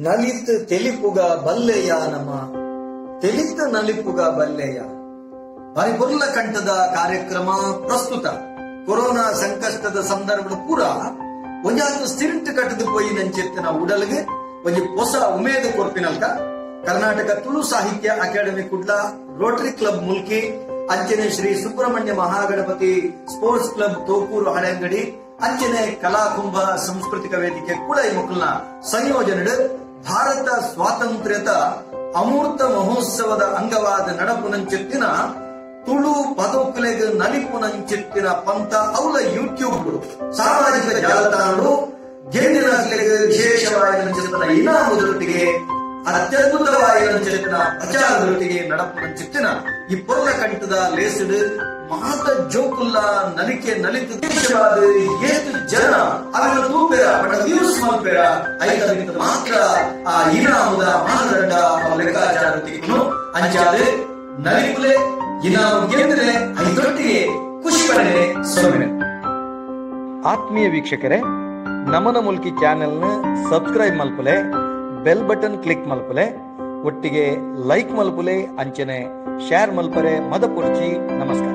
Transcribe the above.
ನಲಿತ್ ತೆಲಿಪುಗ ಬಲ್ಲೆಯ ನಮ ತೆಲಿತ್ ನಲಿಪುಗ ಬಲ್ಲೆಯ ಪರಿಪುರ್ಲ ಕಂಠದ ಕಾರ್ಯಕ್ರಮ ಪ್ರಸ್ತುತ ಕೊರೋನಾ ಸಂಕಷ್ಟದ ಸಂದರ್ಭ ಪೂರ ಒಂಜಾದು ಸ್ಟಿರಿಂಟ್ ಕಟ್ಟದು ಪೋಯಿ ನಂಚೆತ್ತಿನ ಉಡಲ್ಗೆ ಒಂಜಿ ಹೊಸ ಉಮೇದು ಕೊರ್ಪಿನಲ್ಕ ಕರ್ನಾಟಕ ತುಳು ಸಾಹಿತ್ಯ academy Kudla Rotary club Mulki ಅಂಚನೆ ಶ್ರೀ ಸುಬ್ರಹ್ಮಣ್ಯ ಮಹಾಗಣಪತಿ ಸ್ಪೋರ್ಟ್ಸ್ ಕ್ಲಬ್ ತೋಕೂರು ಹಳೆಂಗಡಿ ಅಂಚನೆ ಕಲಾಕುಂಭ ಸಾಂಸ್ಕೃತಿಕ ವೇದಿಕೆ ಕೂಡ ಈ ಮಕ್ಕಳನ್ನ ಸಂಯೋಜನೆ ಭಾರತ ಸ್ವಾತಂತ್ರ್ಯದ ಅಮೂರ್ತ ಮಹೋತ್ಸವದ ಅಂಗವಾದ ನಡಪುನಂಚೆತ್ತಿನ ತುಳು ಪದಕಲೆಗೆ ನಲಿಪುನಂಚೆತ್ತಿನ ಪಂಥ ಅವಳ ಯೂಟ್ಯೂಬ್ ಸಾಮಾಜಿಕ ಜಾಲತಾಣಗಳು ಗೆಂಡಿನ ವಿಶೇಷವಾದ ಇನಾಮದೊಟ್ಟಿಗೆ ಅತ್ಯದ್ಭುತವಾದ ಪ್ರಚಾರದೊಟ್ಟಿಗೆ ನಡಪುನಂಚೆತ್ತಿನ ಈ ಪೊರ್ಲ ಕಂಠದ ಲೇಸಡ್ ಮಾತ ಜೋಕುಲ್ಲ ನಲಿಕೆ ನಲಿತು ದೇಶವಾದ ಏತು ಜನ ಅವರ ತೂಪೆರ ಬಡ ವ್ಯೂಸ್ ಮಲ್ಪೆರ ಐದರಿಂದ ಮಾತ್ರ ಆ ಇನಾಮದ ಮಾನದಂಡ ಲೆಕ್ಕಾಚಾರತಿಗೂ ಅಂಚಾದೆ ನಲಿಪುಲೆ ಇನಾಮ ಗೆದ್ರೆ ಐದೊಟ್ಟಿಗೆ ಖುಷಿ ಪಡೆ ಸೊನ್ನೆ. ಆತ್ಮೀಯ ವೀಕ್ಷಕರೇ, ನಮನ ಮುಲ್ಕಿ ಚಾನೆಲ್ನ ಸಬ್ಸ್ಕ್ರೈಬ್ ಮಲ್ಪಲೆ, ಬೆಲ್ ಬಟನ್ ಕ್ಲಿಕ್ ಮಲ್ಪಲೆ, ಒಟ್ಟಿಗೆ ಲೈಕ್ ಮಲ್ಪಲೆ, ಅಂಚನೆ ಶೇರ್ ಮಲ್ಪರೆ ಮದ ಪೊರ್ಚಿ. ನಮಸ್ಕಾರ.